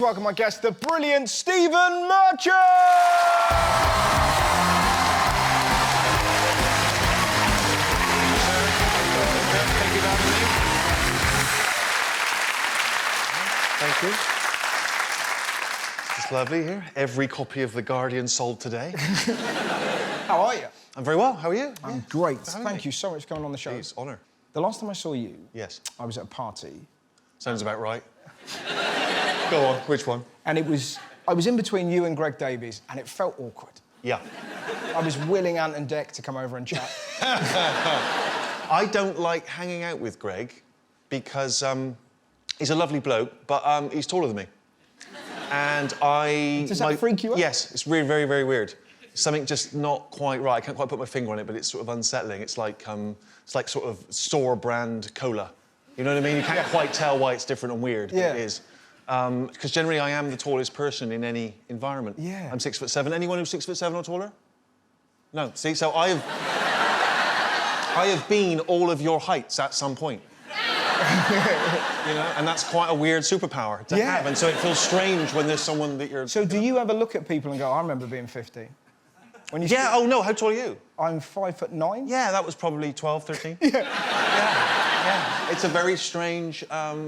Welcome my guest, the brilliant Stephen Merchant! Thank you. It's lovely here. Every copy of The Guardian sold today. How are you? I'm very well. How are you? I'm great. Thank you so much for coming on the show. Please, honour. The last time I saw you, Yes. I was at a party. Sounds about right. Go on, which one? And I was in between you and Greg Davies, and it felt awkward. Yeah. I was willing Ant and Dec to come over and chat. I don't like hanging out with Greg because he's a lovely bloke, but he's taller than me. And Does that freak you out? Yes, it's really very, very weird. Something just not quite right. I can't quite put my finger on it, but it's sort of unsettling. It's like sort of store brand cola. You know what I mean? You can't quite tell why it's different and weird, but it is. Because generally I am the tallest person in any environment. Yeah. I'm 6'7". Anyone who's 6'7" or taller? No. See, so I have been all of your heights at some point. You know, and that's quite a weird superpower to have. And so it feels strange when there's someone that you're... So do you ever look at people and go, I remember being 15? When you oh no, how tall are you? I'm 5'9". Yeah, that was probably 12, 13. Yeah. It's a very strange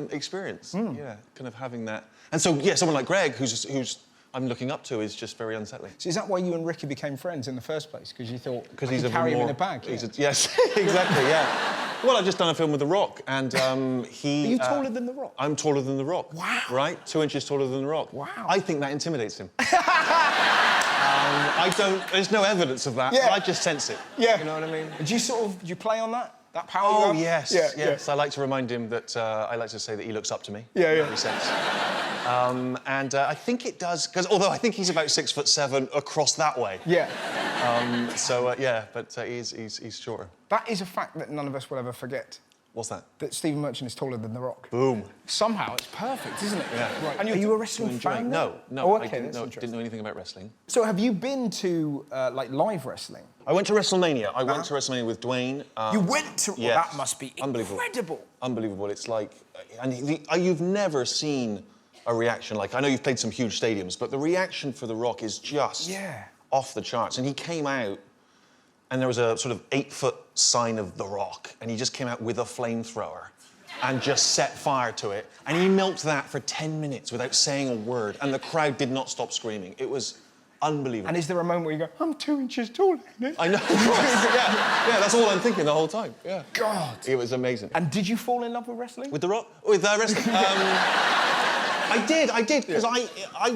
experience. Yeah, kind of having that. And so, yeah, someone like Greg, who's I'm looking up to, is just very unsettling. So is that why you and Ricky became friends in the first place? Because you thought, he's carry him in a bag? Yes, exactly, yeah. Well, I've just done a film with The Rock, and he... Are you taller than The Rock? I'm taller than The Rock. Wow. Right? 2 inches taller than The Rock. Wow. I think that intimidates him. There's no evidence of that, but I just sense it. Yeah. You know what I mean? Do you play on that? That power Oh, you have? yes. I like to remind him that, I like to say that he looks up to me. Yeah. In every sense. And I think it does, because although I think he's about 6'7" across that way. Yeah. But he's shorter. That is a fact that none of us will ever forget. What's that? That Stephen Merchant is taller than The Rock. Boom. Somehow it's perfect, isn't it? Yeah. Right. And are you a wrestling fan? No. Oh, OK, I didn't know anything about wrestling. So have you been to, like, live wrestling? I went to WrestleMania. I went to WrestleMania with Dwayne. You went to... Yes. Well, that must be incredible. Unbelievable. It's like... And you've never seen a reaction like... I know you've played some huge stadiums, but the reaction for The Rock is just off the charts. And he came out, and there was a sort of 8-foot sign of The Rock, and he just came out with a flamethrower and just set fire to it. And he milked that for 10 minutes without saying a word, and the crowd did not stop screaming. It was unbelievable. And is there a moment where you go, I'm 2 inches taller than I know, of course. Yeah, that's all I'm thinking the whole time. Yeah. God. It was amazing. And did you fall in love with wrestling? With The Rock? With wrestling? I did, because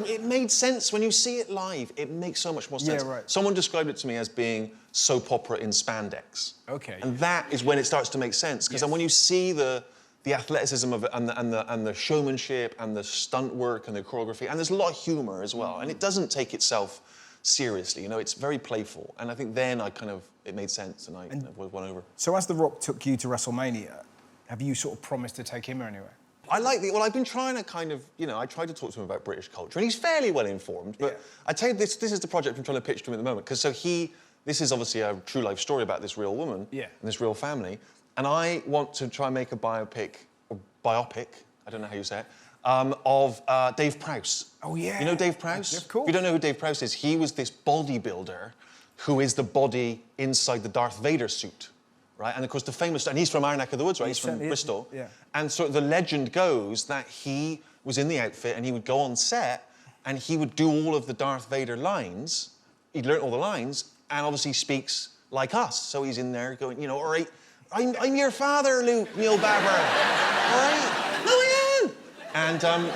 it made sense. When you see it live, it makes so much more sense. Yeah, right. Someone described it to me as being soap opera in spandex. OK. And that is when it starts to make sense, because then when you see the athleticism of it and the showmanship and the stunt work and the choreography, and there's a lot of humour as well, and it doesn't take itself seriously, you know, it's very playful. And I think then it made sense, and I won over. So as The Rock took you to WrestleMania, have you sort of promised to take him anywhere? Well, I've been trying to kind of, you know, I tried to talk to him about British culture, and he's fairly well informed, but I tell you, this is the project I'm trying to pitch to him at the moment, because this is obviously a true life story about this real woman and this real family, and I want to try and make a biopic, I don't know how you say it, of Dave Prowse. Oh, yeah. You know Dave Prowse? Of course. If you don't know who Dave Prowse is, he was this bodybuilder who is the body inside the Darth Vader suit. Right, and of course the famous, and he's from our neck of the woods, right? He's from Bristol. Yeah. And so the legend goes that he was in the outfit and he would go on set and he would do all of the Darth Vader lines. He'd learnt all the lines, and obviously speaks like us. So he's in there going, you know, all right, I'm your father, Luke, Neil Barber. All right, no, I am.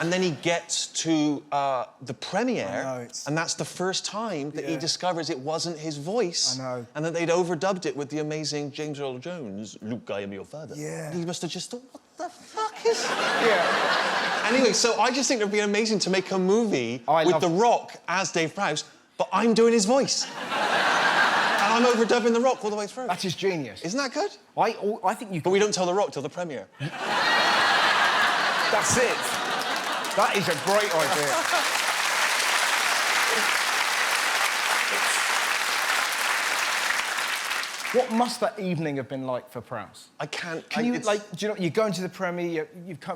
And then he gets to the premiere, and that's the first time that he discovers it wasn't his voice. I know. And that they'd overdubbed it with the amazing James Earl Jones, Luke, I am your father. Yeah. And he must have just thought, what the fuck is... Yeah. Anyway, so I just think it would be amazing to make a movie with The Rock as Dave Prowse, but I'm doing his voice. And I'm overdubbing The Rock all the way through. That is genius. Isn't that good? I think you... But we don't tell The Rock till the premiere. That's it. That is a great idea. What must that evening have been like for Prowse? I can't... Can you, like, do you know, you're going to the Premier,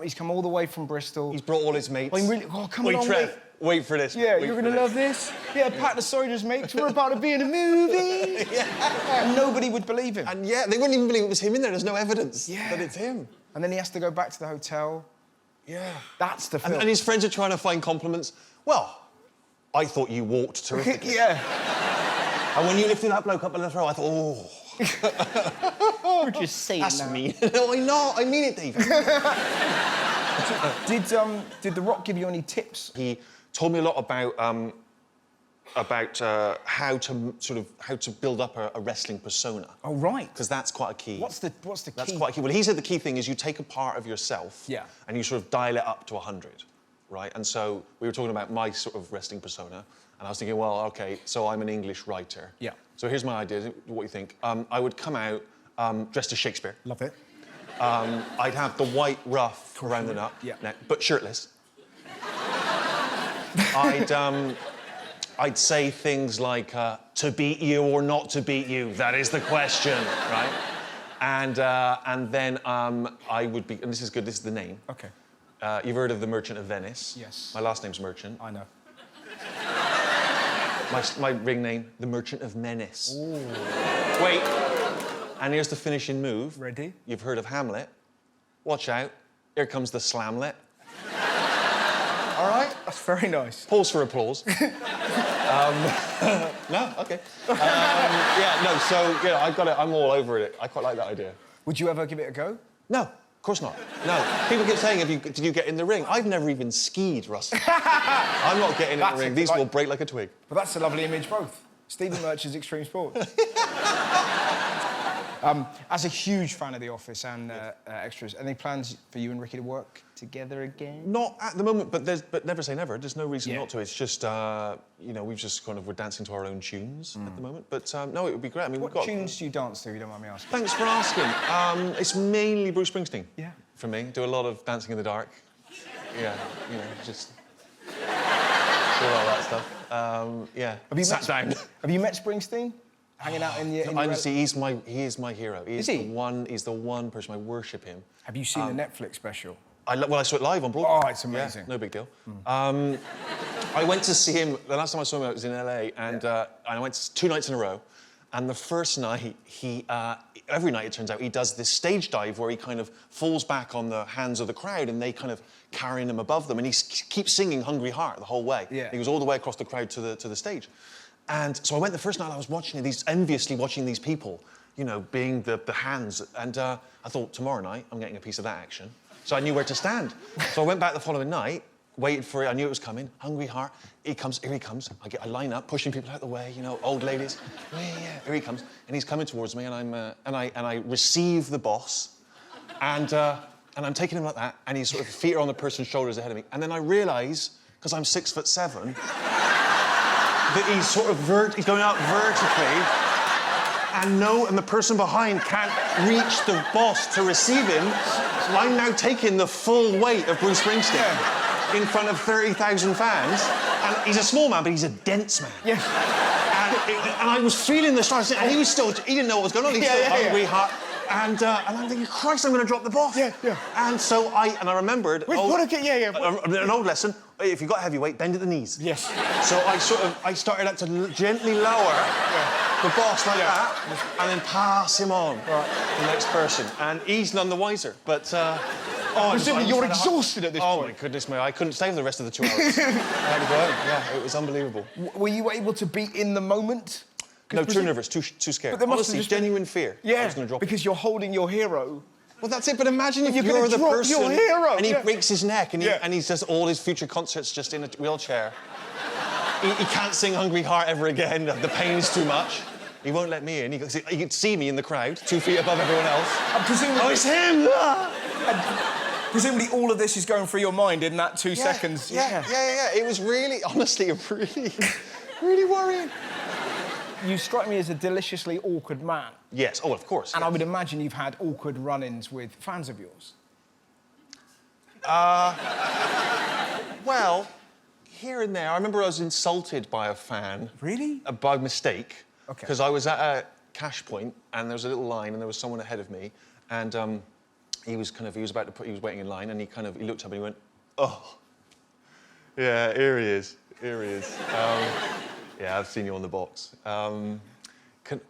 he's come all the way from Bristol. He's brought all his mates. I'm really, oh, come Wait, along, Trev, mate. wait for this. Yeah, wait you're for going to love this. Yeah, pack the soldiers, mates. We're about to be in a movie. Yeah. And nobody would believe him. And yeah, they wouldn't even believe it was him in there. There's no evidence that it's him. And then he has to go back to the hotel. Yeah. That's the film. And his friends are trying to find compliments. Well, I thought you walked terrifically. Yeah. And when you lifted that bloke up in the throw, I thought, oh. We're just saying That's that. mean. No, I know. I mean it, Dave. Did The Rock give you any tips? He told me a lot about how to build up a wrestling persona. Oh, right. Because that's quite a key. What's the key? That's quite a key. Well, he said the key thing is you take a part of yourself and you sort of dial it up to 100, right? And so we were talking about my sort of wrestling persona, and I was thinking, well, OK, so I'm an English writer. Yeah. So here's my idea. What do you think? I would come out dressed as Shakespeare. Love it. I'd have the white ruff around the neck, but shirtless. I'd say things like, to beat you or not to beat you, that is the question, right? And then I would be, and this is good, this is the name. OK. You've heard of the Merchant of Venice? Yes. My last name's Merchant. I know. My ring name, the Merchant of Menace. Ooh. Wait. And here's the finishing move. Ready? You've heard of Hamlet. Watch out. Here comes the slamlet. All right? That's very nice. Pause for applause. No? OK. Yeah, no, so, yeah, I've got it. I'm all over it. I quite like that idea. Would you ever give it a go? No, of course not. No. People keep saying, did you get in the ring? I've never even skied, Russell. I'm not getting in the ring. These will break like a twig. But that's a lovely image, both. Stephen Merchant's Extreme Sports. As a huge fan of The Office and Extras, any plans for you and Ricky to work together again? Not at the moment, but never say never. There's no reason not to. It's just, you know, we've just kind of, we're dancing to our own tunes at the moment. But no, it would be great. I mean, what tunes do you dance to, if you don't mind me asking? Thanks for asking. It's mainly Bruce Springsteen. Yeah. For me. Do a lot of Dancing in the Dark. Yeah, you know, just do all that stuff. Yeah. Sat down. Have you met Springsteen? Hanging out in your... Honestly, he is my hero. Is he? He's the one person, I worship him. Have you seen the Netflix special? I saw it live on Broadway. Oh, it's amazing. Yeah, no big deal. I went to see him, the last time I saw him, I was in LA, and I went 2 nights in a row. And the first night, every night it turns out, he does this stage dive where he kind of falls back on the hands of the crowd and they kind of carrying him above them. And he keeps singing Hungry Heart the whole way. Yeah. He goes all the way across the crowd to the stage. And so I went the first night, I was watching it, enviously watching these people, you know, being the hands. And I thought, tomorrow night, I'm getting a piece of that action. So I knew where to stand. So I went back the following night, waited for it, I knew it was coming, Hungry Heart. Here he comes. I line up, pushing people out the way, you know, old ladies. Yeah, here he comes. And he's coming towards me, and I receive the boss. And I'm taking him like that, and he's sort of feet are on the person's shoulders ahead of me. And then I realise, because I'm 6'7", that he's sort of he's going out vertically, and the person behind can't reach the boss to receive him. So I'm now taking the full weight of Bruce Springsteen in front of 30,000 fans. And he's a small man, but he's a dense man. Yeah. And I was feeling the stride, and he didn't know what was going on. He's still hungry, hot. And I'm thinking, Christ, I'm going to drop the boss. Yeah. And so I remembered... An old lesson, if you've got heavyweight, bend at the knees. Yes. So I started out to gently lower the boss like that, and then pass him on to the next person. And he's none the wiser, but... Presumably you're exhausted at this point. Oh, my goodness me, I couldn't stay for the rest of the 2 hours. I had to go home. Yeah, it was unbelievable. Were you able to be in the moment? No, too nervous, too scared. But there must Honestly, have just been... genuine fear. Yeah, I was going to drop because you're holding your hero. Well, that's it, but imagine if you're you're the drop person... your hero. And he breaks his neck, and he does all his future concerts just in a wheelchair. He can't sing Hungry Heart ever again, the pain's too much. He won't let me in. He could see me in the crowd, 2 feet above everyone else. Presumably... Oh, it's him! Presumably all of this is going through your mind in that 2 seconds. Yeah. It was really, honestly, really worrying. You strike me as a deliciously awkward man. Yes, oh, of course. And I would imagine you've had awkward run-ins with fans of yours. Well, here and there. I remember I was insulted by a fan. Really? By mistake. Okay. Because I was at cash point, and there was a little line, and there was someone ahead of me, and he was waiting in line, and he looked up and he went, "Oh, yeah, here he is. Yeah, I've seen you on the box. Could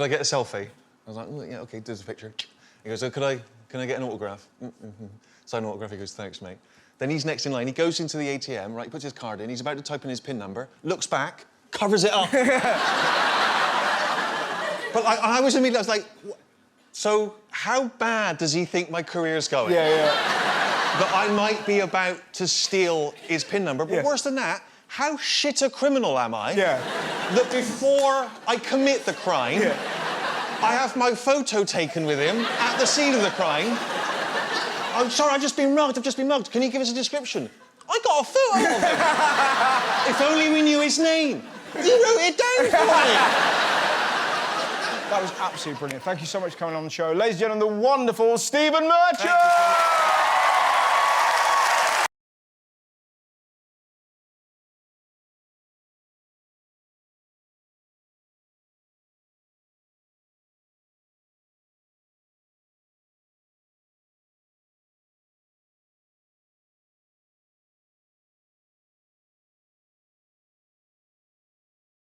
I get a selfie?" I was like, "Oh, yeah, okay, there's a picture." He goes, "Oh, can I get an autograph?" Sign an autograph. He goes, "Thanks, mate." Then he's next in line. He goes into the ATM, right, puts his card in. He's about to type in his PIN number, looks back, covers it up. But I was like, so how bad does he think my career's going? Yeah. That I might be about to steal his PIN number, but worse than that, how shit a criminal am I? Yeah. That before I commit the crime, I have my photo taken with him at the scene of the crime. "I'm sorry, I've just been mugged. Can you give us a description?" I got a photo of him. If only we knew his name. He wrote it down for me. That was absolutely brilliant. Thank you so much for coming on the show. Ladies and gentlemen, the wonderful Stephen Merchant!